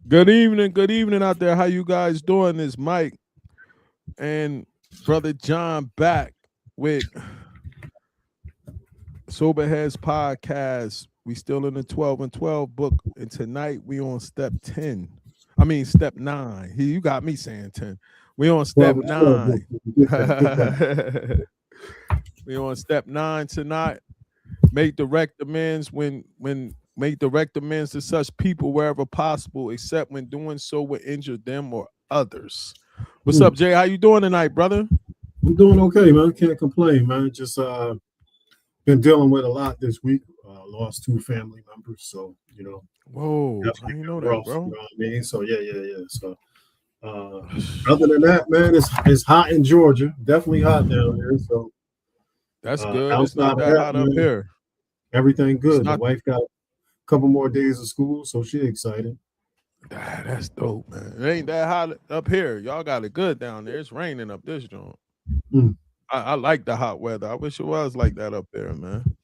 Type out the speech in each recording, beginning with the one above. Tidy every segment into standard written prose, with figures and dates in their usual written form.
Good evening out there. How you guys doing? This Mike and brother John back with Soberheadz podcast. We still in the 12 and 12 book, and tonight we on step 10. I mean step 9. You got me saying 10. We on step 9. Get that. We on step 9 tonight. Make direct amends when make direct amends to such people wherever possible, except when doing so will injure them or others. What's up, Jay? How you doing tonight, brother? I'm doing okay, man. Can't complain, man. Just been dealing with a lot this week. Lost 2 family members, so Whoa, I definitely didn't been know that, rough. You bro. know what I mean? So yeah. So other than that, man, it's hot in Georgia. Definitely hot down here. So That's good. It's outside not of that that, hot up man, here. everything It's good. The not. wife got a couple more days of school, so she excited. That's dope, man. It ain't that hot up here. Y'all got it good down there. It's raining up this joint. Mm. I like the hot weather. I wish it was like that up there, man.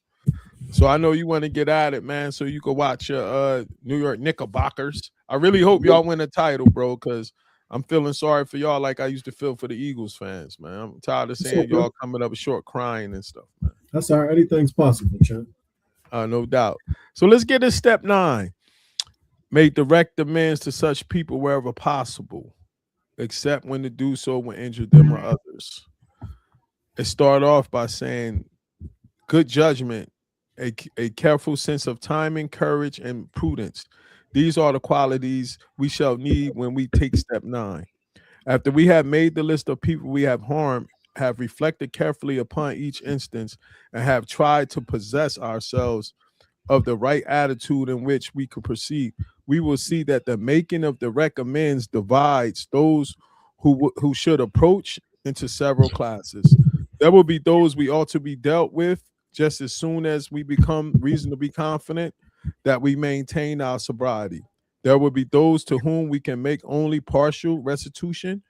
So I know you want to get at it, man. So you can watch your New York Knickerbockers. I really hope y'all win the title, bro, because I'm feeling sorry for y'all like I used to feel for the Eagles fans, man. I'm tired of It's seeing okay. y'all coming up short crying and stuff, man. That's all right. Anything's possible, champ. No doubt. So let's get to step 9. Make direct amends to such people wherever possible, except when to do so will injure them or others. It start off by saying good judgment, a careful sense of timing, courage, and prudence. These are the qualities we shall need when we take step 9. After we have made the list of people we have harmed, have reflected carefully upon each instance, and have tried to possess ourselves of the right attitude in which we could proceed, we will see that the making of the recommends divides those who should approach into several classes. There will be those we ought to be dealt with just as soon as we become reasonably confident that we maintain our sobriety. There will be those to whom we can make only partial restitution,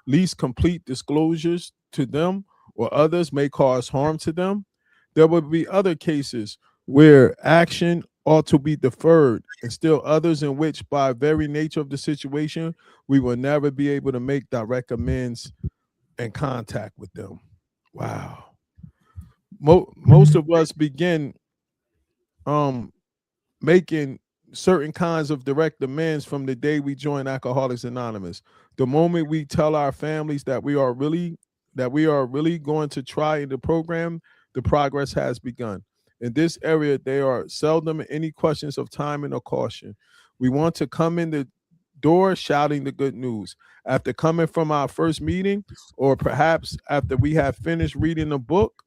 least complete disclosures to them, or others may cause harm to them. There will be other cases where action ought to be deferred, and still others in which, by very nature of the situation, we will never be able to make direct amends and contact with them. Wow. Most of us begin um making certain kinds of direct amends from the day we join Alcoholics Anonymous. The moment we tell our families that we are really going to try in the program, the progress has begun. In this area, there are seldom any questions of timing or caution. We want to come in the door shouting the good news. After coming from our first meeting, or perhaps after we have finished reading a book,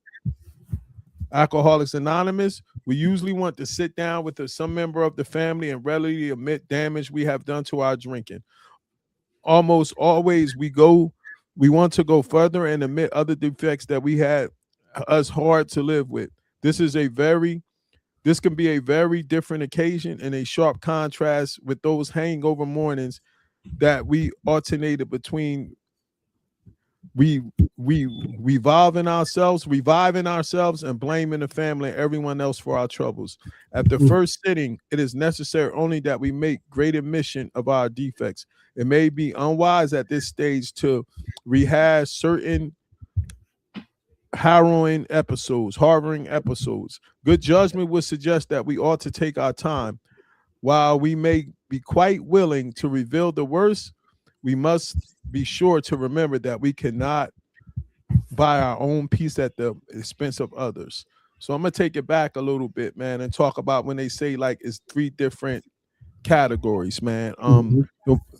Alcoholics Anonymous, we usually want to sit down with some member of the family and readily admit damage we have done to our drinking. Almost always we want to go further and admit other defects that we had us hard to live with. This is a very this can be a very different occasion and a sharp contrast with those hangover mornings that we alternated between we we reviving ourselves and blaming the family and everyone else for our troubles. At the Mm. first sitting, it is necessary only that we make great admission of our defects. It may be unwise at this stage to rehash certain harboring episodes. Good judgment would suggest that we ought to take our time. While we may be quite willing to reveal the worst, we must be sure to remember that we cannot buy our own peace at the expense of others. So I'm gonna take it back a little bit, man, and talk about when they say like it's 3 different categories, man. Mhm.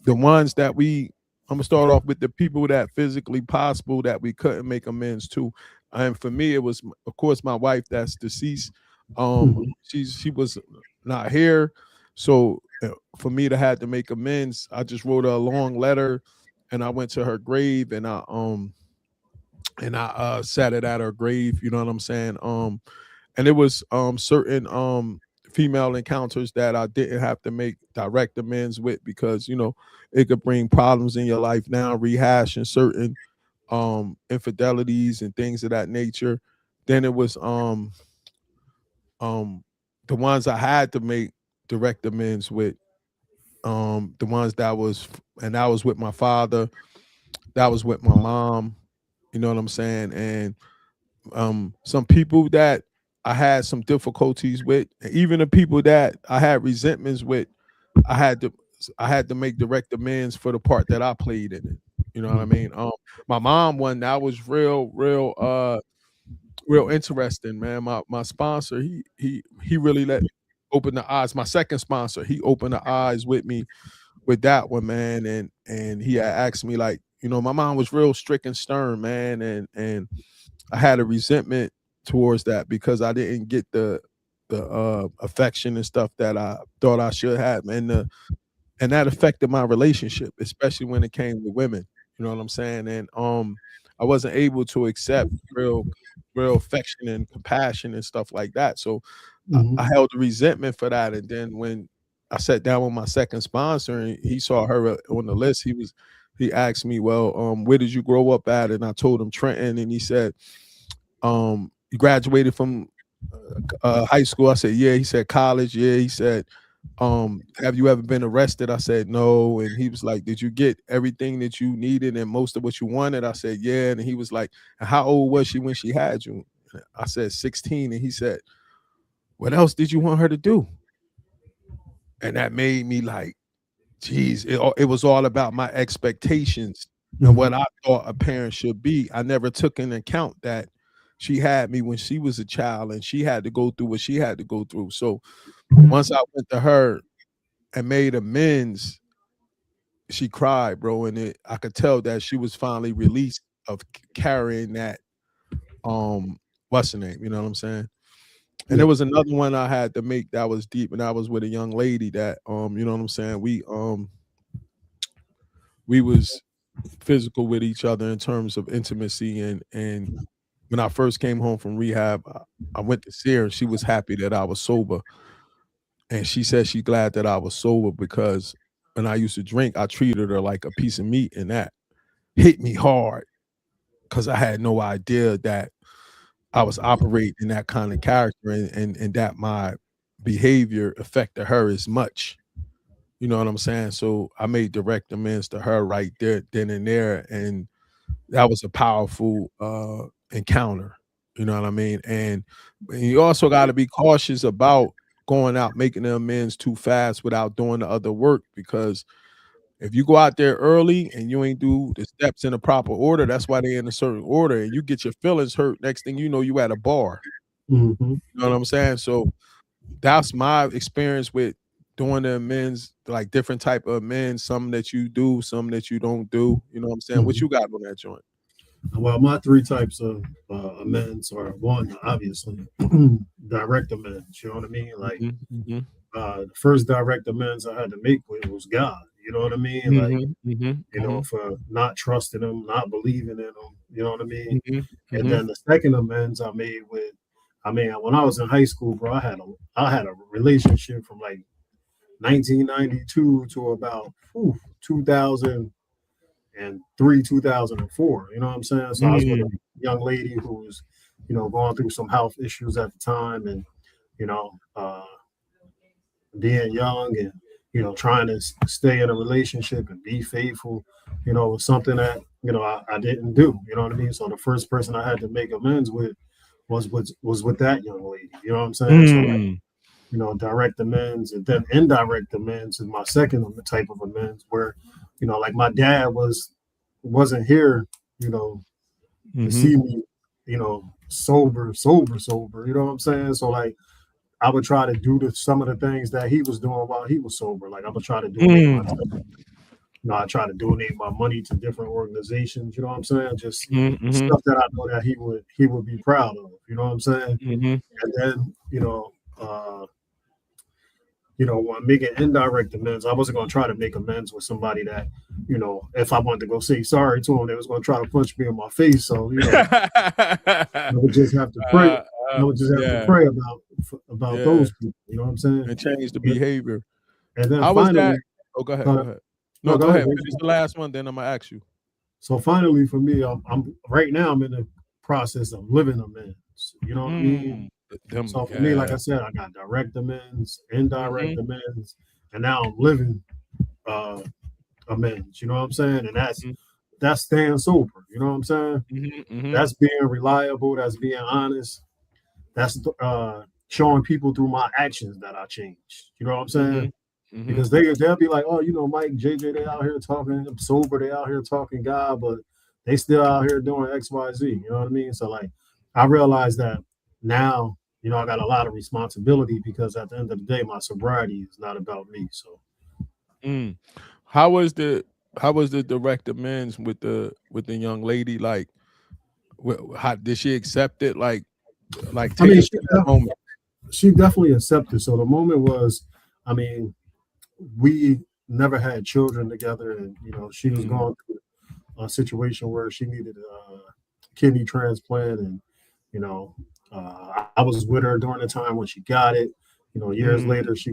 The ones that I'm gonna start off with the people that physically possible that we couldn't make amends to. And for me, it was of course my wife that's deceased. Mhm. She was not here, so for me to have to make amends, I just wrote a long letter, and I went to her grave, and I sat it at her grave. You know what I'm saying? And it was certain female encounters that I didn't have to make direct amends with because it could bring problems in your life now, rehashing certain infidelities and things of that nature. Then it was um the ones I had to make direct amends with the ones that was, and that was with my father, that was with my mom, you know what I'm saying? And some people that I had some difficulties with, and even the people that I had resentments with, I had to I had to make direct amends for the part that I played in it. You know what I Mhm. mean? My mom one that was real interesting, man. My sponsor, he really let open the eyes. My second sponsor, he opened the eyes with me with that one, man. And he had asked me, like, my mom was real strict and stern, man, and I had a resentment towards that because I didn't get the affection and stuff that I thought I should have, and that affected my relationship, especially when it came to women. You know what I'm saying? And I wasn't able to accept real affection and compassion and stuff like that. So I Mhm. held a resentment for that. And then when I sat down with my second sponsor and he saw her on the list, he asked me, well, where did you grow up at? And I told him Trenton, and he said, you graduated from high school? I said, yeah. He said, college? Yeah. He said, have you ever been arrested? I said, no. And he was like, did you get everything that you needed and most of what you wanted? I said, yeah. And he was like, how old was she when she had you? I said 16. And he said, what else did you want her to do? And that made me like, geez, it was all about my expectations and Mhm. what I thought a parent should be. I never took into account that she had me when she was a child and she had to go through what she had to go through. So once I went to her and made amends, she cried, bro, and I could tell that she was finally released of carrying that what's the name, you know what I'm saying? And Yeah. there was another one I had to make that was deep, and that was with a young lady that you know what I'm saying, we was physical with each other in terms of intimacy, and when I first came home from rehab, I went to see her and she was happy that I was sober. And she said she glad that I was sober because when I used to drink, I treated her like a piece of meat, and that hit me hard because I had no idea that I was operating in that kind of character, and that my behavior affected her as much. You know what I'm saying? So I made direct amends to her right there, then and there, and that was a powerful encounter. You know what I mean? And you also got to be cautious about going out making the amends too fast without doing the other work, because if you go out there early and you ain't do the steps in the proper order, that's why they in a certain order, and you get your feelings hurt. Next thing you know, you at a bar. Mhm. You know what I'm saying? So that's my experience with doing the amends, like different type of amends, some that you do, some that you don't do. You know what I'm saying? What Mhm. you got on that joint? Well, my three types of amends are one, obviously, direct amends. You know what I mean? Like Mhm, mhm, the first direct amends I had to make with was God. You know what I mean? Like, mhm, mhm, mhm, for not trusting him, not believing in him. You know what I mean? mhm, And mhm, then the second amends I made with, I mean, when I was in high school, bro, I had a relationship from like 1992 to about 2003, 2004. You know what I'm saying? So I was with a mm, young lady who was, going through some health issues at the time, and you know, being young and trying to stay in a relationship and be faithful, was something that I didn't do. You know what I mean? So the first person I had to make amends with was with that young lady. You know what I'm saying? So like, mm, direct amends, and then indirect amends is my second type of amends where, like my dad wasn't here, to mhm, see me, sober. You know what I'm saying? So like I would try to do some of the things that he was doing while he was sober. Like I would try to donate my, mm, I try to donate my money to different organizations. You know what I'm saying? Just mhm, mhm, stuff that I know that he would be proud of. You know what I'm saying? mhm, And then when making indirect amends, I wasn't going to try to make amends with somebody that, if I wanted to go say sorry to them, they was going to try to punch me in my face. So I would just have to pray. uh, I would just have to yeah, pray about yeah, those people. You know what I'm saying? and change the And, behavior. and then How was that? finally, Oh, go ahead, go uh, ahead. no, No, go go ahead. ahead. Finish the last one, then Imma ask you. So finally, for me, I'm right now. I'm in the process of living amends. You know what I Mm, mean? them, So for me, like yeah. I said, I got direct amends, Mm-hmm. indirect amends, and now I'm living uh amends. You know what I'm saying? And that's staying sober. You know what I'm saying? Mm-hmm. Mm-hmm. That's being reliable. That's being honest. That's showing people through my actions that I changed. You know what I'm Mm-hmm. saying? Mm-hmm. Because they'll be like, oh, Mike, JJ, they out here talking sober, they out here talking God, but they still out here doing X, Y, Z. You know what I mean? So like, I realize that now, I got a lot of responsibility because at the end of the day, my sobriety is not about me. So Mm. How was the how was the direct amends with the young lady? Like, how did she accept it? Like I take mean, us to that moment. she definitely accepted. So the moment was, I mean, we never had children together, and she was Mm. going through a situation where she needed a kidney transplant, and you know, I was with her during the time when she got it. Years Mm. later, she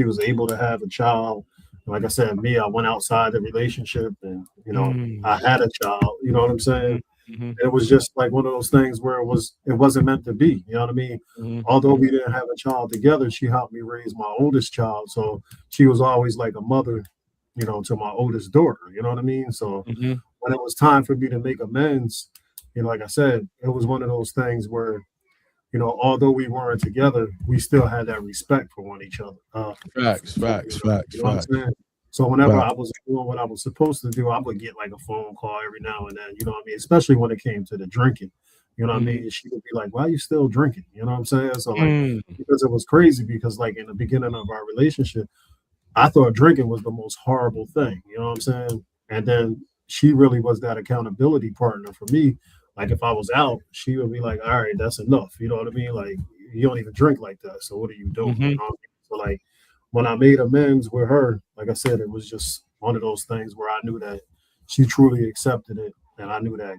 was able to have a child. Like I said, me, I went outside the relationship, and Mm. I had a child. You know what I'm saying? Mhm. Mhm. It was just like one of those things where it wasn't meant to be. You know what I mean? Mhm. Although Mhm. we didn't have a child together, she helped me raise my oldest child. So she was always like a mother, to my oldest daughter. You know what I mean? So Mhm. when it was time for me to make amends, like I said, it was one of those things where, although we weren't together, we still had that respect for one each other. Facts. For Facts. Facts. you know what I'm Facts. saying? So whenever I Facts. was doing what I was supposed to do, I would get like a phone call every now and then. You know what I mean? Especially when it came to the drinking. You know what I Mhm. mean? She would be like, "Why are you still drinking?" You know what I'm saying? So like, Mm. because it was crazy. Because like in the beginning of our relationship, I thought drinking was the most horrible thing. You know what I'm saying? And then she really was that accountability partner for me. Like if I was out, she would be like, "All right, that's enough." You know what I mean? Like you don't even drink like that. So what are you doing? You Mhm. know what I mean? So like when I made amends with her, like I said, it was just one of those things where I knew that she truly accepted it, and I knew that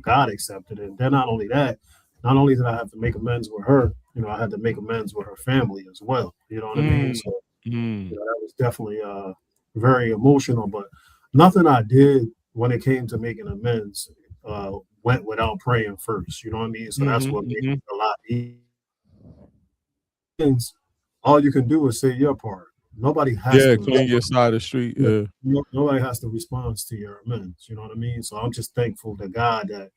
God accepted it. And then not only did I have to make amends with her, I had to make amends with her family as well. You know what I mean? Mm. So Mm. that was definitely very emotional. But nothing I did when it came to making amends went without praying first. You know what I mean? So that's Mhm. what made Mhm. it a lot easier. All you can do is say your part. Nobody has Yeah, to clean your respond. side of the street. Yeah, Yeah. nobody has to respond to your amends. You know what I mean? So I'm just thankful to God that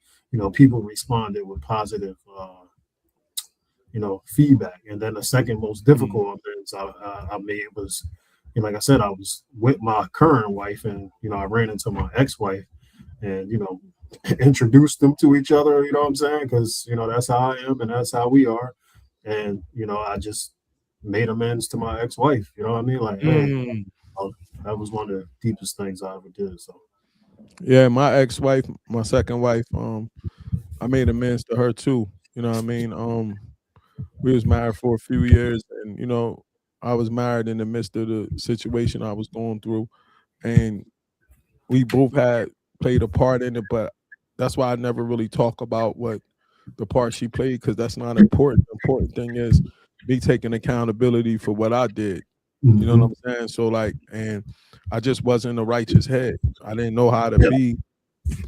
people responded with positive feedback. And then the second most Mm. difficult amends I made was, like I said, I was with my current wife, and I ran into my ex-wife, and introduced them to each other. You know what I'm saying? Because that's how I am, and that's how we are. And I just made amends to my ex-wife. You know what I mean? Like, hey, Mm. oh, that was one of the deepest things I ever did. So, Yeah, my ex-wife, my second wife, I made amends to her too. You know what I mean? We was married for a few years, and I was married in the midst of the situation I was going through, and we both had played a part in it. But that's why I never really talk about what the part she played, because that's not important. The important thing is me taking accountability for what I did. You know mm-hmm. what I'm saying? So like, and I just wasn't a righteous head. I didn't know how to Yeah. be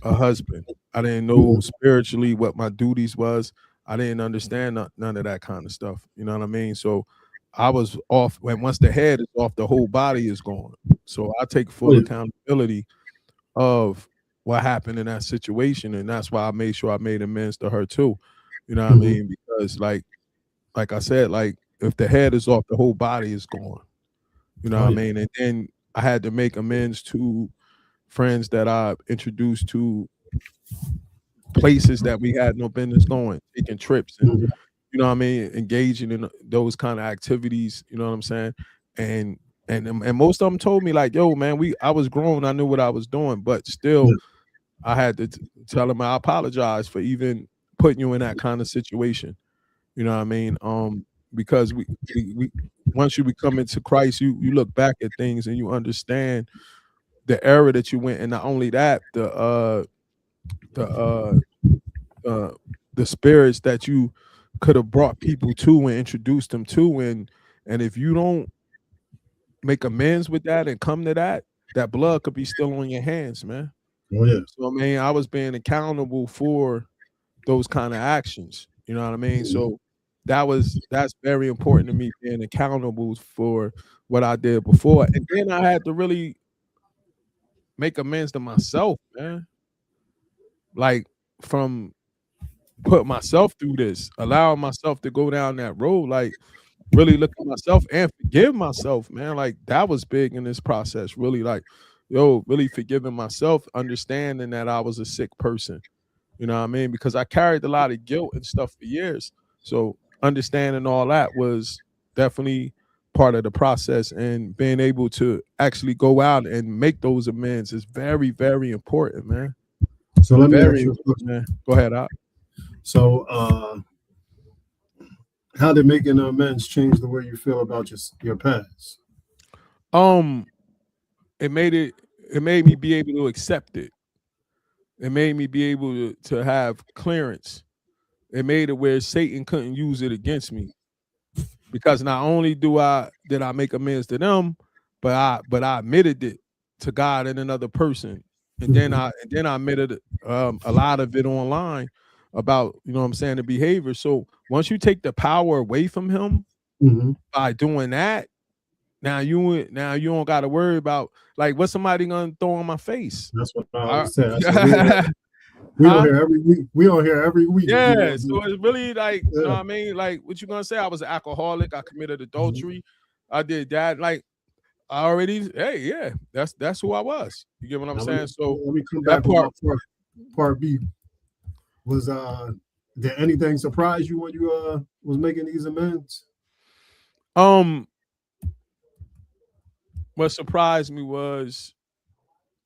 a husband. I didn't know Yeah. spiritually what my duties was. I didn't understand none of that kind of stuff. You know what I mean? So I was off when once the head is off, the whole body is gone. So I take Oh, full yeah. accountability of what happened in that situation. And that's why I made sure I made amends to her too. You know what I Mm-hmm. mean? Because like I said, like if the head is off, the whole body is gone. You know Oh, what I yeah. mean? And then I had to make amends to friends that I introduced to places that we had no business going, taking trips and Mm-hmm. you know what I mean, engaging in those kind of activities, you know what I'm saying? And and most of them told me like, "Yo, man, I was grown, I knew what I was doing, but still Yeah. I had to tell them I apologize for even putting you in that kind of situation." You know what I mean? Because we once you become into Christ, you look back at things and you understand the error that you went, and not only that, the uh the spirits that you could have brought people to and introduced them to, and if you don't make amends with that and come to that, that blood could be still on your hands, man. Oh, yeah. So I mean, I was being accountable for those kind of actions. You know what I mean? Mm-hmm. So that's very important to me, being accountable for what I did before. And then I had to really make amends to myself, man. Like, from put myself through this, allowing myself to go down that road, like really look at myself and forgive myself, man. Like that was big in this process. Really, like, yo, really forgiving myself, understanding that I was a sick person. You know what I mean? Because I carried a lot of guilt and stuff for years. So understanding all that was definitely part of the process, and being able to actually go out and make those amends is very, very important, man. So let me ask Very you a important, question. man. Go ahead, Out. So, how did making amends change the way you feel about your past? Um, it made it it made me be able to accept it. It made me be able to have clearance. It made it where Satan couldn't use it against me, because not only did I make amends to them, but I admitted it to God and another person, and then Mhm. I admitted a lot of it online about, you know what I'm saying, the behavior. So once you take the power away from him Mhm. by doing that, now you don't got to worry about like what somebody gonna throw on my face. That's what I Uh, always say. I said we on huh? here every week. We on here every week. If we Yeah, gonna so do, it's really like, you know yeah. what I mean? Like, what you gonna say? I was an alcoholic. I committed Mhm. adultery. I did that. Like, I already, hey, yeah, that's who I was. You get what I'm Now saying? So let me come that back with my part, part B. Was did anything surprise you when you was making these amends? um, what surprised me was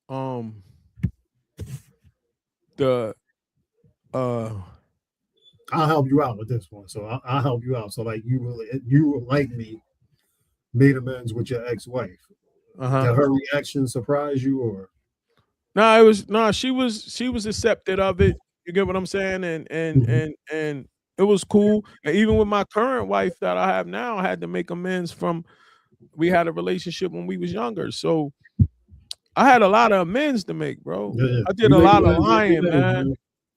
um the uh I'll help you out with this one. So I'll help you out. So like you like me made amends with your ex-wife. uh-huh. Did her reaction surprise you or? No, it was no, she was accepted of it. You get what I'm saying? Mhm. And it was cool. And even with my current wife that I have now, I had to make amends from, we had a relationship when we was younger. So I had a lot of amends to make, bro. Yeah, yeah. I did We a make lot of amends every lying, day, man. man. No,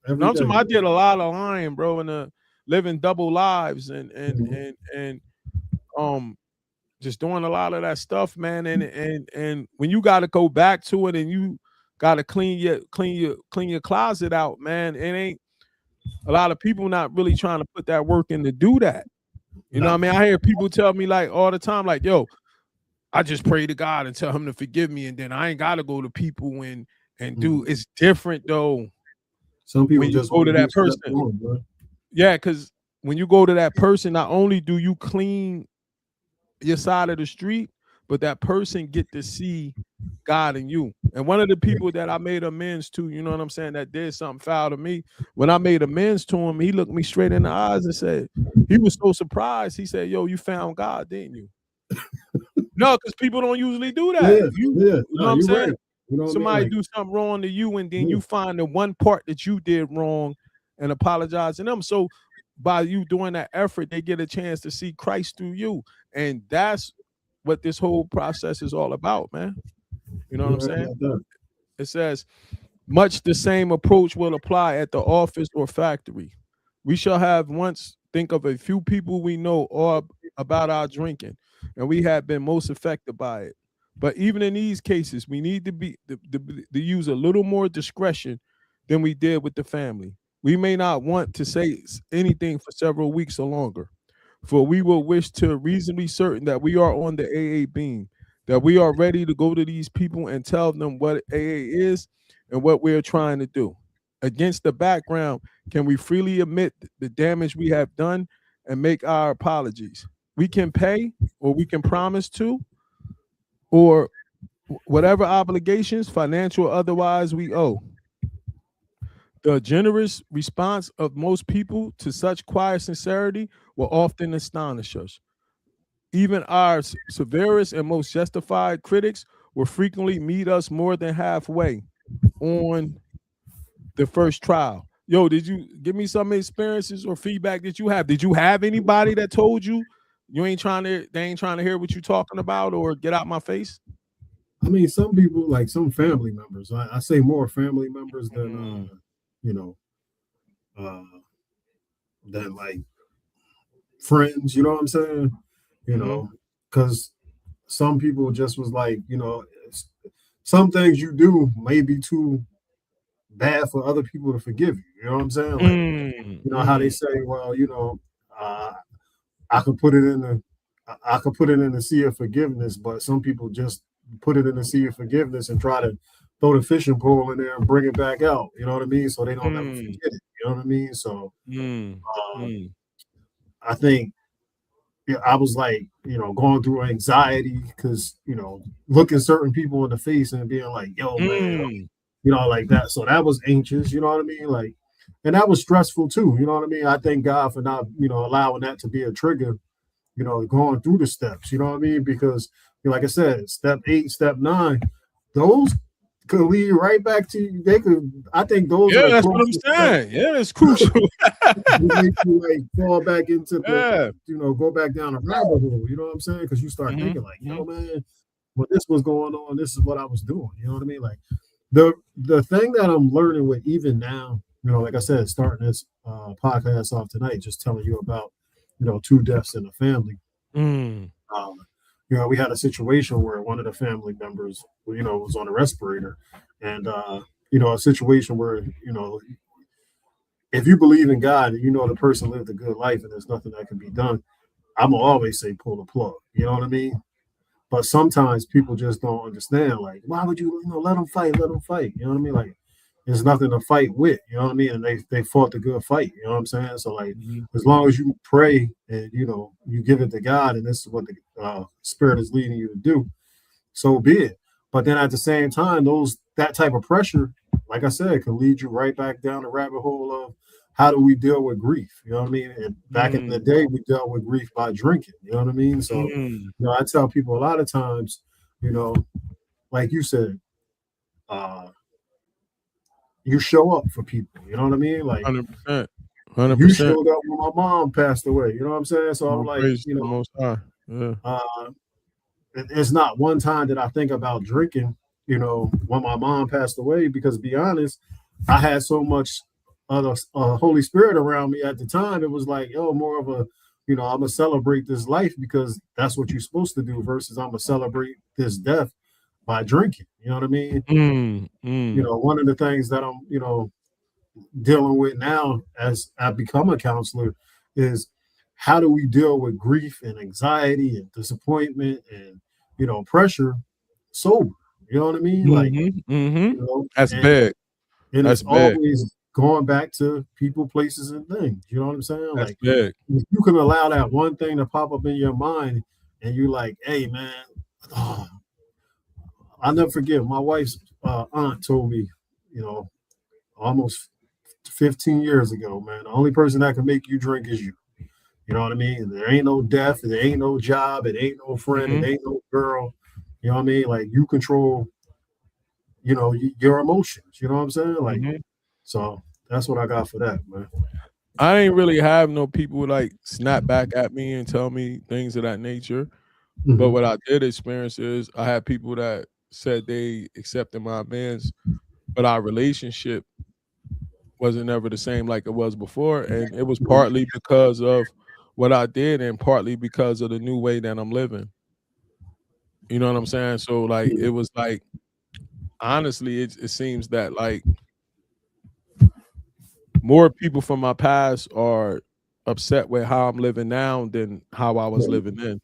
Every I'm talking day. about I did a lot of lying, bro, and living double lives, Mhm. and um just doing a lot of that stuff, man. And when you got to go back to it, and you got to clean your closet out, man. It ain't a lot of people not really trying to put that work in to do that. You know what I Nah. mean? I hear people tell me like all the time, like, yo, I just pray to God and tell him to forgive me, and then I ain't gotta go to people and do. Mhm. It's different though Some people when you just go want to to do that step person. one, bro. Yeah, because when you go to that person, not only do you clean your side of the street, but that person get to see God in you. And one of the Yeah. people that I made amends to, you know what I'm saying, that did something foul to me, when I made amends to him, he looked me straight in the eyes and said, he was so surprised. He said, yo, you found God, didn't you? No, because people don't usually do that. Yeah, yeah. You know Nah, what I'm you're saying? right. You know what I mean? Somebody Like, do something wrong to you, and then yeah, you find the one part that you did wrong and apologize to them. So by you doing that effort, they get a chance to see Christ through you. And that's what this whole process is all about, man. You know what I'm you're right saying? about that. It says, much the same approach will apply at the office or factory. We shall have once think of a few people we know or about our drinking, and we have been most affected by it. But even in these cases, we need to use a little more discretion than we did with the family. We may not want to say anything for several weeks or longer, for we will wish to reasonably certain that we are on the AA beam, that we are ready to go to these people and tell them what AA is and what we're trying to do. Against the background, can we freely admit the damage we have done and make our apologies? We can pay, or we can promise to, or whatever obligations, financial or otherwise, we owe. The generous response of most people to such quiet sincerity will often astonish us. Even our severest and most justified critics will frequently meet us more than halfway on the first trial. Yo, did you give me some experiences or feedback that you have? Did you have anybody that told you they ain't trying to hear what you talking about or get out my face? I mean, some people, like some family members, I say more family members than, Mm, you know, uh, than like friends. You know what I'm saying? You Mm-hmm. know, because some people just was like, some things you do may be too bad for other people to forgive you. You know what I'm saying? Like, how they Mm-hmm. say, well, uh, I could put it in the I could put it in the sea of forgiveness, but some people just put it in the sea of forgiveness and try to throw the fishing pole in there and bring it back out. You know what I mean? So they don't ever Mm-hmm. forget it. You know what I mean? So uh, Mm-hmm. I think I was like, going through anxiety because, looking certain people in the face and being like, yo, man, Mm-hmm. like that. So that was anxious, you know what I mean? Like, and that was stressful too, you know what I mean? I thank God for not, allowing that to be a trigger, going through the steps, you know what I mean? Because, like I said, step 8, step 9, those could lead right back to, I think those are Yeah, the that's what I'm closest steps saying. Yeah, it's crucial. to make you like fall back into the, Yeah. go back down a rabbit hole, you know what I'm saying? Because you start thinking like, Mm-hmm. yo, man, when this was going on, this is what I was doing, you know what I mean? Like, the thing that I'm learning with even now, like I said, starting this podcast off tonight, just telling you about, 2 deaths in the family. Mm. Um, we had a situation where one of the family members, was on a respirator, and a situation where, if you believe in God and the person lived a good life and there's nothing that can be done, I'm gonna always say pull the plug. You know what I mean? But sometimes people just don't understand. Like, why would you let them fight? Let them fight. You know what I mean? Like, there's nothing to fight with. You know what I mean? And they fought the good fight. You know what I'm saying? So like, Mm-hmm. as long as you pray and you give it to God, and this is what the Spirit is leading you to do, so be it. But then at the same time, that type of pressure, like I said, can lead you right back down the rabbit hole of how do we deal with grief? You know what I mean? And back in the Mm. day, we dealt with grief by drinking. You know what I mean? So, Mm. I tell people a lot of times, you know, like you said, uh, you show up for people. You know what I mean? Like 100%. you 100%. showed up when my mom passed away. You know what I'm saying? So I'm All like, praise to the Most High. Yeah. uh, it's not one time that I think about drinking, when my mom passed away, because to be honest, I had so much of the Holy Spirit around me at the time. It was like, more of a, I'm gonna celebrate this life because that's what you're supposed to do, versus I'm gonna celebrate this death by drinking. You know what I mean? Mm. Mm. One of the things that I'm, dealing with now as I become a counselor is how do we deal with grief and anxiety and disappointment and pressure sober. You know what I mean? Like, Mm-hmm. Mm-hmm. you know, That's and big. and That's it's big. always going back to people, places, and things. You know what I'm saying? That's Like, big. if you can allow that one thing to pop up in your mind, and you're like, "Hey, man, oh, I'll never forget." My wife's aunt told me, almost 15 years ago, man, the only person that can make you drink is you. You know what I mean? There ain't no death, there ain't no job, it ain't no friend, it Mm-hmm. ain't no girl. You know what I mean? Like, you control, your emotions. You know what I'm saying? Like, Mm-hmm. so that's what I got for that, man. I ain't really have no people like snap back at me and tell me things of that nature. But Mm-hmm. what I did experience is I had people that said they accepted my amends, but our relationship wasn't ever the same like it was before. And it was partly because of what I did and partly because of the new way that I'm living. You know what I'm saying? So like it was like honestly, it seems that like more people from my past are upset with how I'm living now than how I was living then.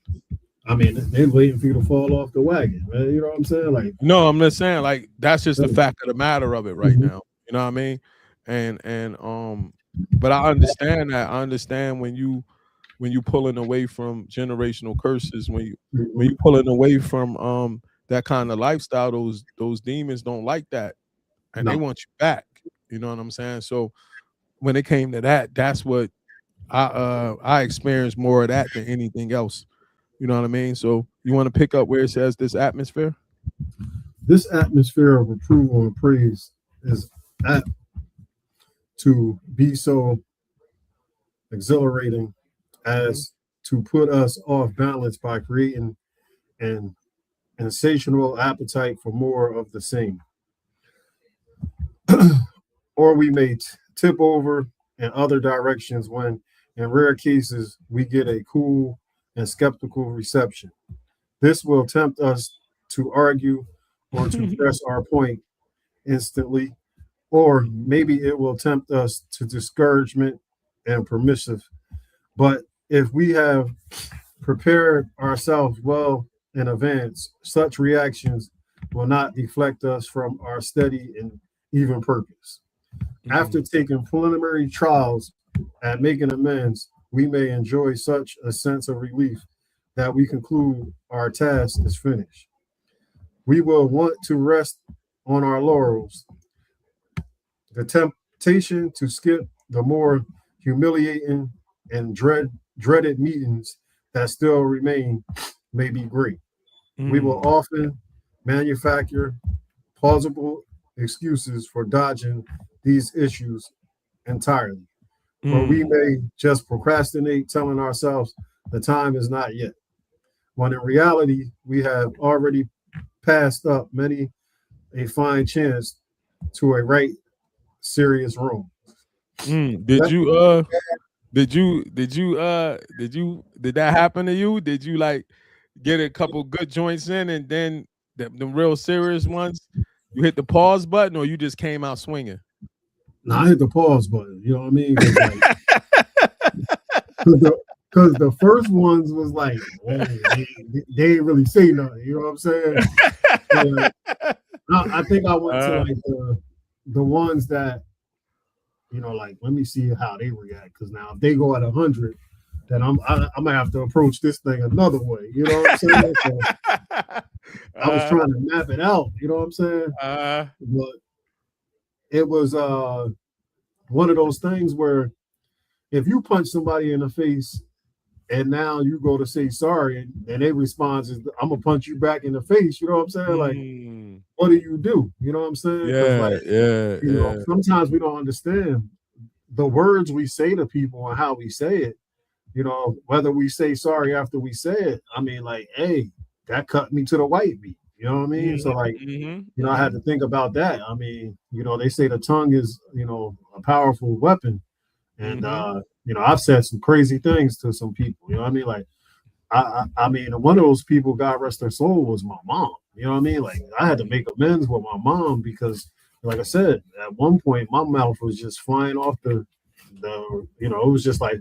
I mean, they're waiting for you to fall off the wagon, man. You know what I'm saying? Like, No, I'm just saying like that's just the fact of the matter of it right mm-hmm. now. You know what I mean? And but I understand that. I understand when you pulling away from generational curses, when you pulling away from that kind of lifestyle, those demons don't like that and they No, want you back. You know what I'm saying? So when it came to that, that's what I experienced more of that than anything else. You know what I mean? So you want to pick up where it says this atmosphere? this atmosphere of approval and praise is apt to be so exhilarating Mm-hmm. as to put us off balance by creating an insatiable appetite for more of the same. Or we may tip over in other directions when In rare cases, we get a cool and skeptical reception. This will tempt us to argue or to press our point instantly, or maybe it will tempt us to discouragement and permissive. But if we have prepared ourselves well in advance, such reactions will not deflect us from our steady and even purpose. After taking preliminary trials at making amends, we may enjoy such a sense of relief that we conclude our task is finished. We will want to rest on our laurels. The temptation to skip the more humiliating and dreaded meetings that still remain may be great. We will often manufacture plausible excuses for dodging these issues entirely, or we may just procrastinate, telling ourselves the time is not yet, when in reality, we have already passed up many a fine chance to a right serious wrong. Did That, you did that happen to you? Did you like get a couple good joints in and then the real serious ones you hit the pause button, or you just came out swinging? now I hit the pause button. You know what I mean? Because like, because the first ones was like, whoa, they ain't really say nothing. You know what I'm saying? So, like, I think I went to like the ones that, you know, like, let me see how they react. Because now if they go at 100, then I'm gonna have to approach this thing another way. You know what I'm saying? So I was trying to map it out. You know what I'm saying? But it was one of those things where if you punch somebody in the face and now you go to say sorry and their response is, I'm gonna punch you back in the face. You know what I'm saying? Like, what do? You know what I'm saying? Because like, you know, sometimes we don't understand the words we say to people and how we say it. You know, whether we say sorry after we say it. I mean, like, hey, that cut me to the white meat. You know what I mean? So like, you know, I had to think about that. I mean, you know, they say the tongue is, you know, a powerful weapon. And you know, I've said some crazy things to some people. You know what I mean? Like, I mean, one of those people, God rest their soul, was my mom. You know what I mean? Like, I had to make amends with my mom because, like I said, at one point my mouth was just flying off the you know, it was just like,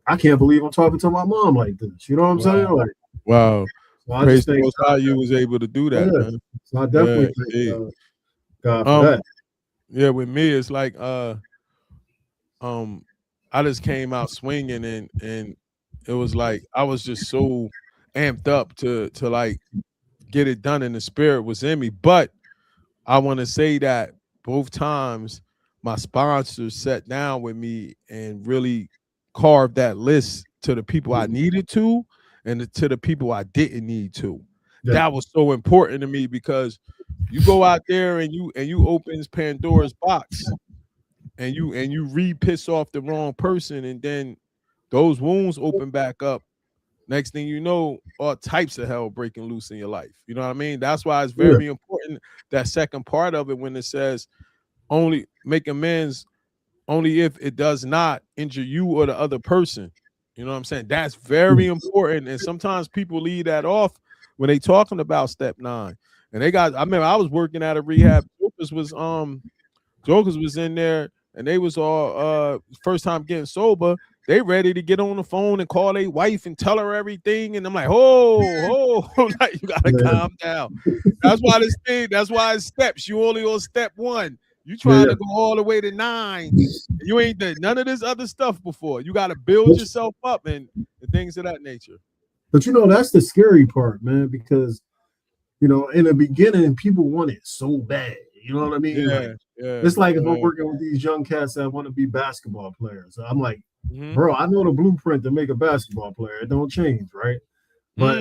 I can't believe I'm talking to my mom like this. You know what I'm saying? Like, wow. so I Praise just the think Most High you was able to do that, man. So I definitely thank God for that. Yeah, with me, it's like I just came out swinging and it was like I was just so amped up to like get it done, and the spirit was in me. But I want to say that both times my sponsors sat down with me and really carved that list to the people I needed to and to the people I didn't need to. Yeah. That was so important to me because you go out there and you opens Pandora's box and you piss off the wrong person, and then those wounds open back up. Next thing you know, all types of hell breaking loose in your life. You know what I mean? That's why it's very important, that second part of it, when it says only make amends only if it does not injure you or the other person. You know what I'm saying? That's very important. And sometimes people leave that off when they talking about step 9. And they got, I remember I was working at a rehab. Jokers was in there and they was all first time getting sober. They ready to get on the phone and call their wife and tell her everything. And I'm like, like, you gotta calm down. That's why it's steps. You only on step 1. You trying to go all the way to 9. You ain't done none of this other stuff before. You got to build yourself up and things of that nature. But you know, that's the scary part, man, because, you know, in the beginning, people want it so bad. You know what I mean? It's like if I'm working with these young cats that want to be basketball players. I'm like, bro, I know the blueprint to make a basketball player. It don't change, right? But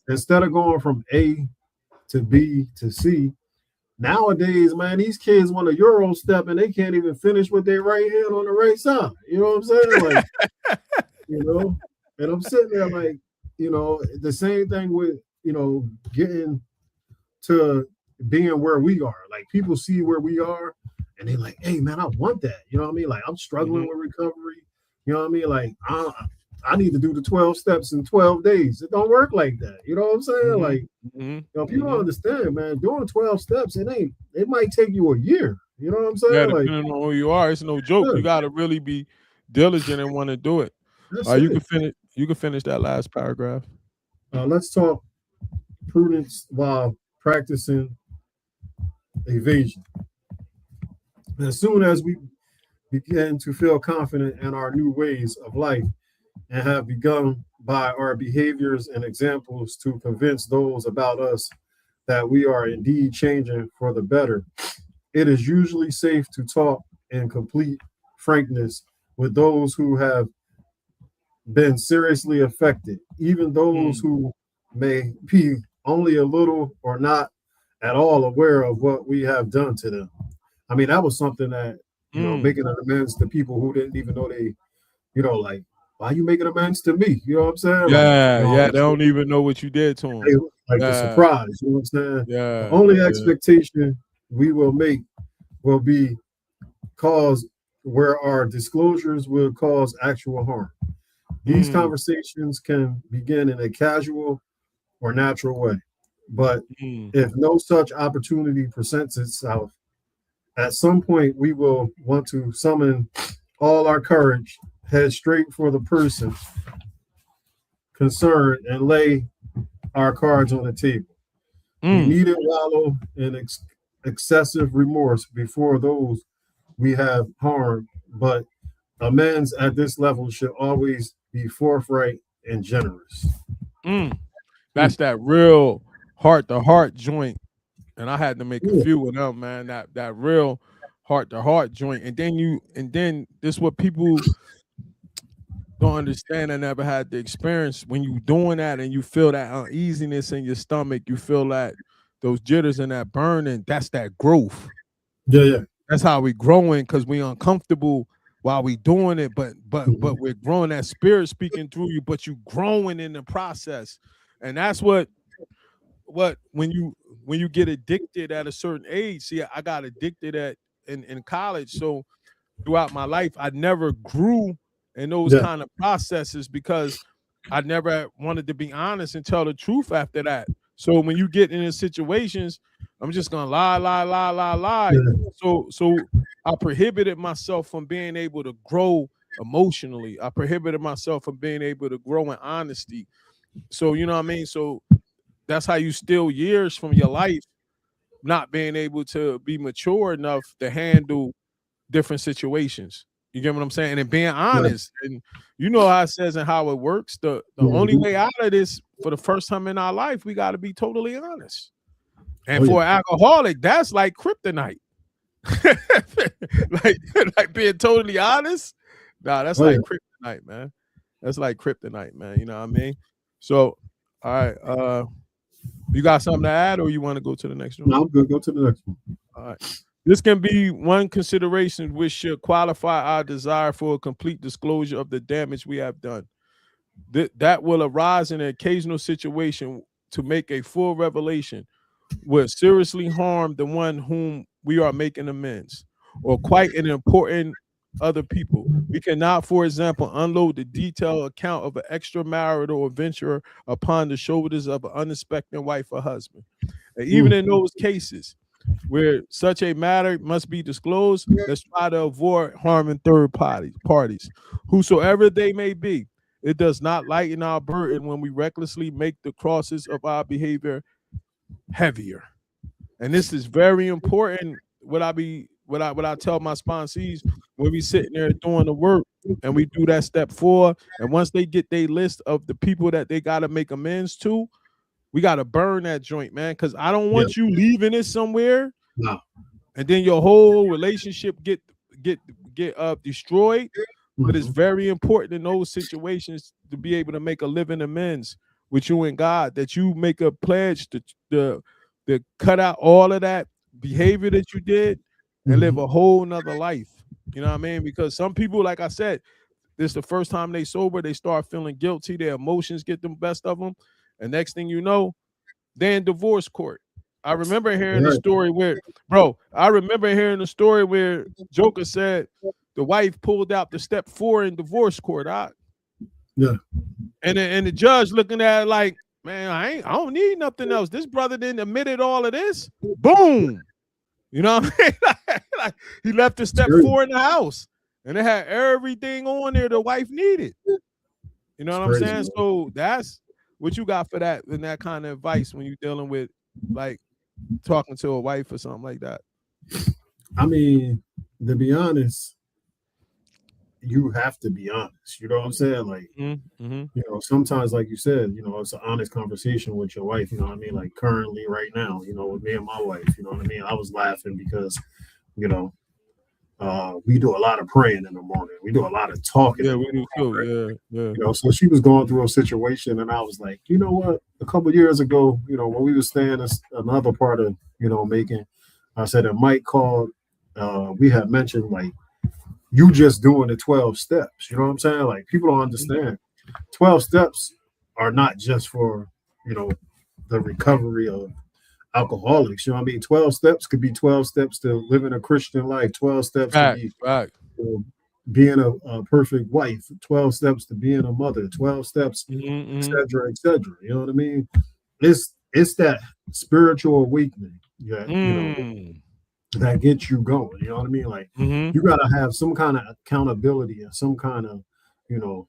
instead of going from A to B to C, nowadays, man, these kids want a Euro step and they can't even finish with their right hand on the right side. You know what I'm saying? Like, you know, and I'm sitting there like, you know, the same thing with, you know, getting to being where we are. Like, people see where we are and they're like, hey, man, I want that. You know what I mean? Like, I'm struggling with recovery. You know what I mean? Like I need to do the 12 steps in 12 days. It don't work like that. You know what I'm saying? Mm-hmm. Like, Mm-hmm. people don't Mm-hmm. understand, man, doing 12 steps, it might take you a year. You know what I'm Yeah, saying? Like, depending on who you are, it's no joke. yeah, You got to really be diligent and want to do it. that's You can it. finish. You can finish that last paragraph. Let's talk prudence while practicing evasion. As soon as we begin to feel confident in our new ways of life and have begun by our behaviors and examples to convince those about us that we are indeed changing for the better, it is usually safe to talk in complete frankness with those who have been seriously affected, even those Mm, who may be only a little or not at all aware of what we have done to them. I mean, that was something that, mm. making an amends to people who didn't even know they, like, why are you making amends to me? You know what I'm saying? Like, Yeah, yeah. They don't even know what you did to them. they, like the Yeah, surprise, you know what I'm saying? The yeah, only yeah. expectation we will make will be cause where our disclosures will cause actual harm. These Mm, conversations can begin in a casual or natural way, but mm, if no such opportunity presents itself, at some point we will want to summon all our courage, head straight for the person concerned, and lay our cards on the table. We mm. needn't wallow in excessive remorse before those we have harmed, but amends at this level should always be forthright and generous. Mm. Mm. That's that real heart to heart joint. And I had to make a Yeah, few of them, man. That real heart to heart joint. And then this what people don't understand. I never had the experience when you doing that and you feel that uneasiness in your stomach, you feel that those jitters and that burning, that's that growth. yeah, yeah. That's how we growing because we uncomfortable while we doing it, but Mhm. we're growing that spirit speaking through you, but you growing in the process. And that's what when you get addicted at a certain age. See, I got addicted in college. So throughout my life, I never grew in those Yeah, kind of processes because I never wanted to be honest and tell the truth after that. So when you get into situations, I'm just gonna lie, lie, lie, lie, lie. yeah, So I prohibited myself from being able to grow emotionally. I prohibited myself from being able to grow in honesty. So you know what I mean? So that's how you steal years from your life, not being able to be mature enough to handle different situations. You get what I'm saying? And being yeah. honest. And you know how it says and how it works. The only Mhm. way out of this for the first time in our life, we got to be totally honest. And Oh yeah, for an alcoholic, that's like kryptonite. like like being totally honest. Nah, that's oh yeah. like kryptonite, man. That's like kryptonite, man. You know what I mean? So, all right. You got something to add, or you want to go to the next one? No, I'm good. Go to the next one. All right. This can be one consideration which should qualify our desire for a complete disclosure of the damage we have done. That will arise in an occasional situation to make a full revelation will seriously harm the one whom we are making amends, or quite an important other people. We cannot, for example, unload the detailed account of an extramarital adventure upon the shoulders of an unexpected wife or husband. And even Mm. in those cases where such a matter must be disclosed, let's try to avoid harming third parties, whosoever they may be. It does not lighten our burden when we recklessly make the crosses of our behavior heavier. And this is very important. What I tell my sponsees when we sitting there doing the work and we do that step 4, and once they get their list of the people that they got to make amends to, we got to burn that joint, man, because I don't Yeah. want you leaving it somewhere No. and then your whole relationship get destroyed. But it's Mhm. very important in those situations to be able to make a living amends with you and God, that you make a pledge to cut out all of that behavior that you did and live Mhm. a whole nother life. You know what I mean? Because some people, like I said, this is the first time they sober, they start feeling guilty, their emotions get the best of them. And next thing you know, they're in divorce court. I remember hearing the Right. story where, bro, I remember hearing the story where Joker said the wife pulled out the step 4 in divorce court. Yeah. And the judge looking at it like, man, I don't need nothing else. This brother didn't admitted all of this. Boom. You know what I mean? Like, he left the step 4 in the house, and it had everything on there the wife needed. You know what I'm saying? So that's what you got for that and that kind of advice when you're dealing with like talking to a wife or something like that. I mean, to be honest, you have to be honest. You know what I'm saying? Like, you know, sometimes, like you said, you know, it's an honest conversation with your wife. You know what I mean? Like currently, right now, you know, with me and my wife, you know what I mean? I was laughing because, you know, we do a lot of praying in the morning. We do a lot of talking. Yeah, we do too. Yeah. You know, so she was going through a situation, and I was like, you know what? A couple of years ago, you know, when we were staying in another part of, you know, Macon, I said, and Mike called. We had mentioned like you just doing the 12 steps. You know what I'm saying? Like people don't understand. 12 steps are not just for, you know, the recovery of alcoholics. You know what I mean? 12 steps could be 12 steps to living a Christian life. 12 steps to be you know, being a perfect wife. 12 steps to being a mother. 12 steps, etc., etc. You know what I mean? It's that spiritual awakening. Yeah, you know, that gets you going. You know what I mean? Like you gotta have some kind of accountability and some kind of, you know,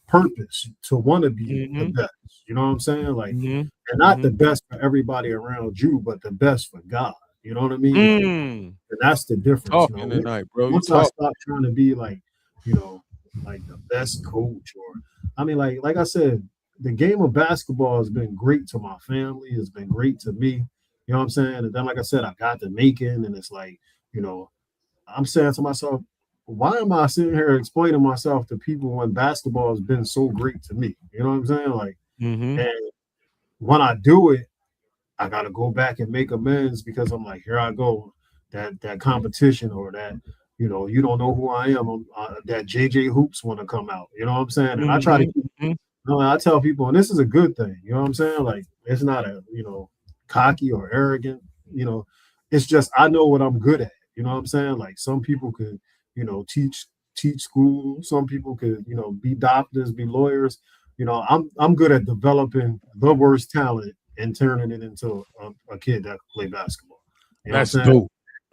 purpose to want to be the best. You know what I'm saying? Like, and not the best for everybody around you, but the best for God. You know what I mean? Like, and that's the difference. Talking you know? tonight, bro. Once I stop trying to be like, you know, like the best coach, or I mean, like I said, the game of basketball has been great to my family. It's been great to me. You know what I'm saying? And then, like I said, I got to Macon, and it's like, you know, I'm saying to myself, why am I sitting here explaining myself to people when basketball has been so great to me? You know what I'm saying? Like, and when I do it, I got to go back and make amends because I'm like, here I go, that competition or that, you know, you don't know who I am. That JJ Hoops want to come out. You know what I'm saying? And I try to keep, you know, I tell people, and this is a good thing. You know what I'm saying? Like, it's not a, you know, cocky or arrogant. You know, it's just I know what I'm good at. You know what I'm saying? Like some people could, you know, teach school. Some people could, you know, be doctors, be lawyers. You know, I'm good at developing the worst talent and turning it into a kid that can play basketball. You know That's dope.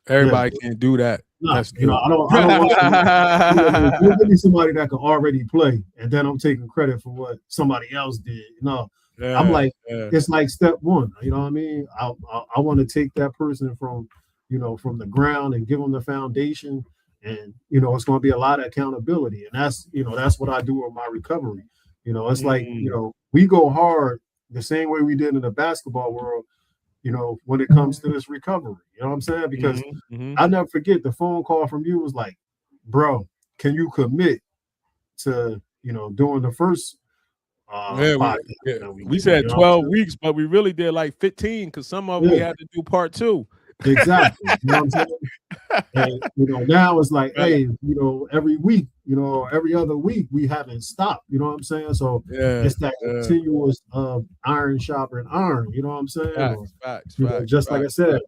Everybody can't do that. No, that's you know, I don't want somebody, don't give me somebody that can already play, and then I'm taking credit for what somebody else did. No, I'm like, it's like step one. You know what I mean? I want to take that person from, you know, from the ground and give them the foundation, and you know, it's going to be a lot of accountability, and that's, you know, that's what I do with my recovery. You know, it's like, you know, we go hard the same way we did in the basketball world, you know, when it comes to this recovery. You know what I'm saying? Because I'll never forget the phone call from you was like, bro, can you commit to, you know, doing the first we said 12 weeks, but we really did like 15 because some of them we had to do part 2. Exactly. You know what I'm saying? And, you know, now it's like, hey, you know, every week, you know, every other week we haven't stopped. You know what I'm saying? So it's that continuous iron sharpening iron. You know what I'm saying? Facts, just like I said,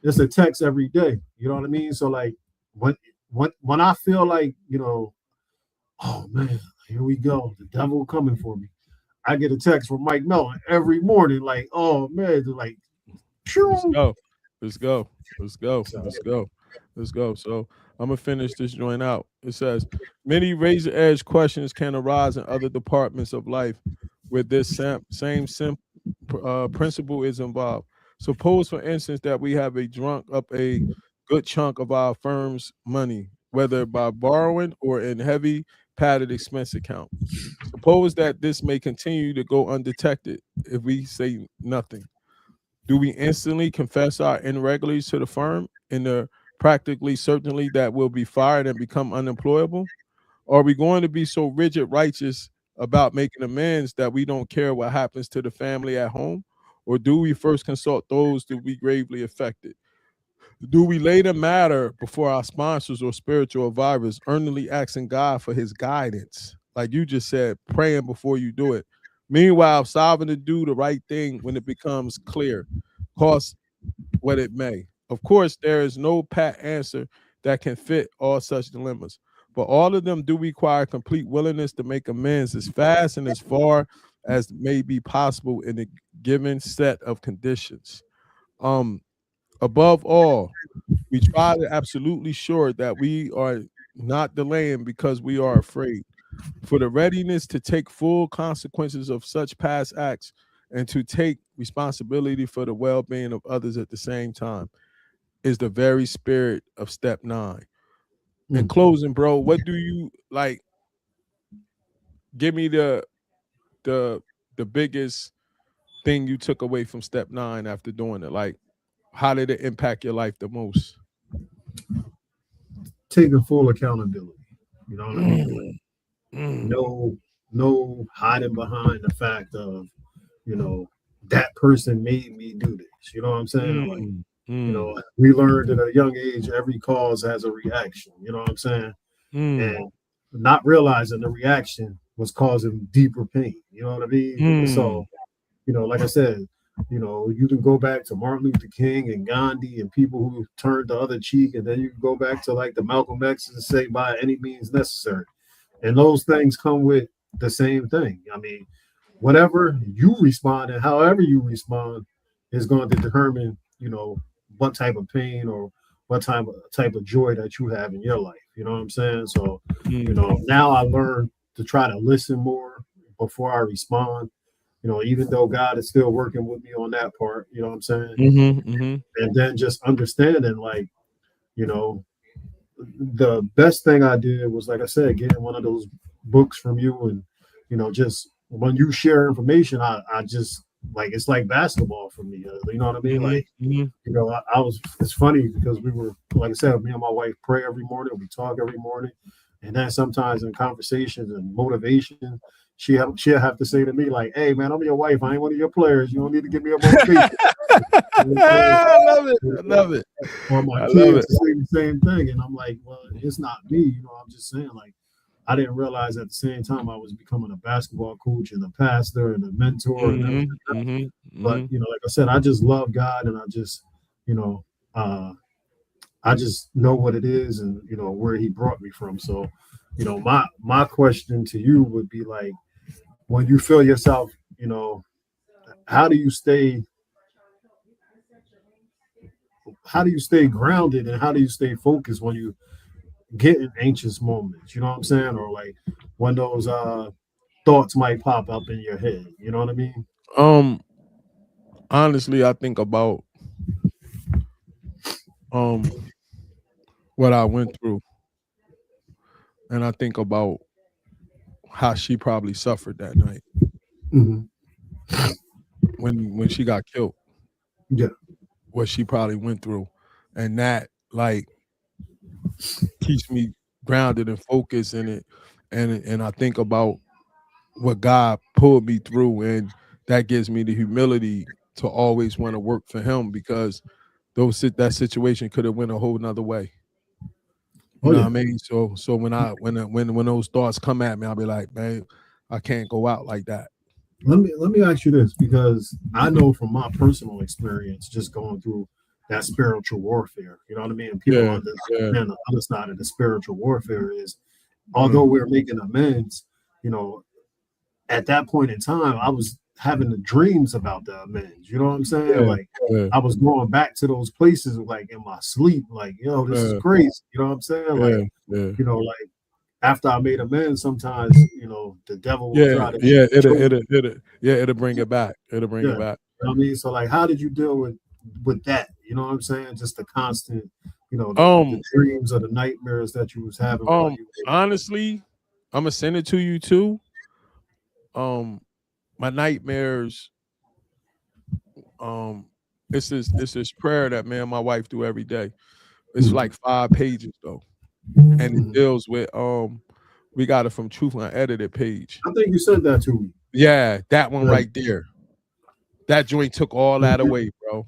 it's a text every day. You know what I mean? So like when I feel like, you know, oh man, here we go, the devil coming for me, I get a text from Mike Melton every morning, like, oh man, like, Let's go. So I'm gonna finish this joint out. It says many razor edge questions can arise in other departments of life where this same principle is involved. Suppose, for instance, that we have drunk up a good chunk of our firm's money, whether by borrowing or in heavy padded expense account. Suppose that this may continue to go undetected if we say nothing. Do we instantly confess our irregularities to the firm and the practically certainly that we'll be fired and become unemployable? Or are we going to be so rigid righteous about making amends that we don't care what happens to the family at home? Or do we first consult those to be gravely affected? Do we lay the matter before our sponsors or spiritual advisors, earnestly asking God for his guidance? Like you just said, praying before you do it. Meanwhile, solving to do the right thing when it becomes clear, cost what it may. Of course, there is no pat answer that can fit all such dilemmas. But all of them do require complete willingness to make amends as fast and as far as may be possible in a given set of conditions. Um, Above all, we try to absolutely sure that we are not delaying because we are afraid. For the readiness to take full consequences of such past acts and to take responsibility for the well-being of others at the same time is the very spirit of step 9. In closing, bro, what do you like? Give me the the biggest thing you took away from step 9 after doing it. Like, how did it impact your life the most? Taking full accountability. You know what I mean? Like, Mm, no hiding behind the fact of, you know, that person made me do this. You know what I'm saying? Like, mm, you mm, know, we learned at a young age every cause has a reaction. You know what I'm saying? mm, And not realizing the reaction was causing deeper pain. You know what I mean? mm, So, you know, like I said, you know, you can go back to Martin Luther King and Gandhi and people who turned the other cheek, and then you can go back to like the Malcolm X's and say by any means necessary. And those things come with the same thing. I mean, whatever you respond and however you respond is going to determine, you know, what type of pain or what type of joy that you have in your life. You know what I'm saying? So, you mm, know, now I learn to try to listen more before I respond. You know, even though God is still working with me on that part, you know what I'm saying? mhm, mhm, And then just understanding, like, you know, the best thing I did was, like I said, getting one of those books from you, and you know, just when you share information, I just like it's like basketball for me. You know what I mean? mhm, Like, mhm, you know, I was. It's funny because we were, like I said, me and my wife pray every morning. We talk every morning, and then sometimes in conversations and motivation, she'll have to say to me like, "Hey, man, I'm your wife. I ain't one of your players. You don't need to give me a motivation." You know what I'm I love it. I saying? love it. Or my I love kids it. to say the same thing. And I'm like, well, it's not me. You know, I'm just saying, like, I didn't realize at the same time I was becoming a basketball coach and a pastor and a mentor and everything. Mhm, mhm, But, mhm. you know, like I said, I just love God, and I just, you know, I just know what it is and, you know, where he brought me from. So, you know, my question to you would be like, when you feel yourself, you know, how do you stay how do you stay grounded and how do you stay focused when you get in anxious moments, you know what I'm saying? Or like when those thoughts might pop up in your head, you know what I mean? Um, Honestly, I think about um what I went through, and I think about how she probably suffered that night Mm-hmm. when she got killed. Yeah. What she probably went through, and that like keeps me grounded and focused in it. And I think about what God pulled me through, and that gives me the humility to always want to work for Him because that situation could have went a whole nother way. You Oh know what I yeah. mean? So when those thoughts come at me, I'll be like, man, I can't go out like that. Let me ask you this, because I know from my personal experience just going through that spiritual warfare, you know what I mean? People Yeah, yeah, understand the other side of the spiritual warfare is, mm, although we're making amends, you know, at that point in time, I was having the dreams about the amends. You know what I'm saying? yeah, Like yeah, I was going back to those places like in my sleep, like, yo, this is yeah, crazy. You know what I'm saying? yeah, Like, yeah. you know, like after I made amends, sometimes, you know, the devil will Yeah, try to yeah, choke. it'll bring it back. It'll bring Yeah. it back. You know what I mean? So like how did you deal with that? You know what I'm saying? Just the constant, you know, the Um, dreams or the nightmares that you was having while you were making amends. Honestly, I'm gonna send it to you too. Um, my nightmares. Um, it's this prayer that me and my wife do every day. It's Mhm. like 5 pages though, and it Mhm. deals with we got it from Truth Unedited page. I think you sent that to me. Yeah, that one Yeah. right there. That joint took all that away, bro.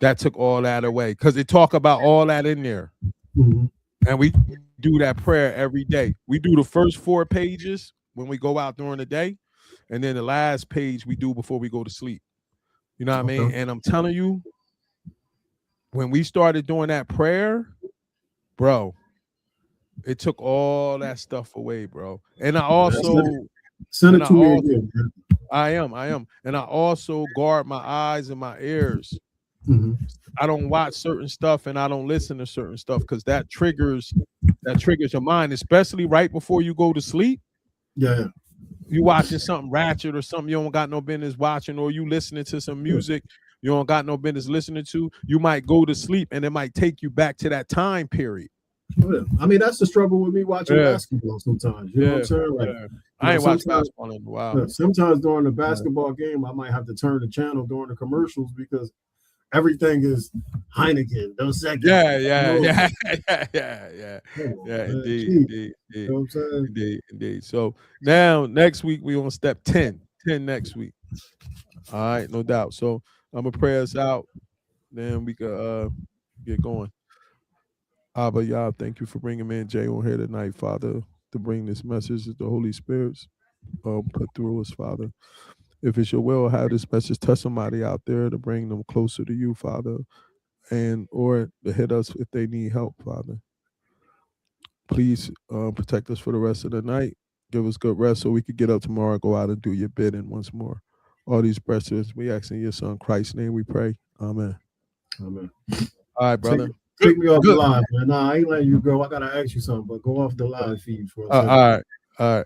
That took all that away because it talk about all that in there. Mhm. And we do that prayer every day. We do the first 4 pages when we go out during the day, and then the last page we do before we go to sleep. You know what I mean? Okay. And I'm telling you, when we started doing that prayer, bro. It took all that stuff away, bro. And Send and it I to me also, again. I am, and I also guard my eyes and my ears. Mm-hmm. I don't watch certain stuff and I don't listen to certain stuff because that triggers your mind, especially right before you go to sleep. Yeah, You watching something ratchet or something you don't got no business watching, or you listening to some yeah. music you don't got no business listening to. You might go to sleep and it might take you back to that time period. Oh, yeah. I mean, that's the struggle with me watching Yeah, basketball sometimes. You know what I'm yeah, saying? Like, yeah. I ain't watched sometimes, basketball in a while. yeah, sometimes during the basketball game, I might have to turn the channel during the commercials because everything is Heineken, Dos Equis. Yeah, You yeah, know, yeah, like, come on, yeah. man, Indeed, cheap. indeed, You indeed, know what I'm saying? indeed. So now next week we on step 10. 10 next week. All right, no doubt. So I'm gonna pray us out. Then we could get going. Abba, Yah, thank you for bringing me and Jay on here tonight, Father, to bring this message that the Holy Spirit's put through us, Father. If it's your will, have this message touch somebody out there to bring them closer to you, Father, and or to hit us if they need help, Father. Please protect us for the rest of the night. Give us good rest so we could get up tomorrow and go out and do your bidding once more. All these blessings we ask in your Son Christ's name. We pray. Amen. Amen. All right, Take, brother. take me off the Good. live, man. Nah, I ain't letting you go. I gotta ask you something, but go off the live feed for a All second. right. All right.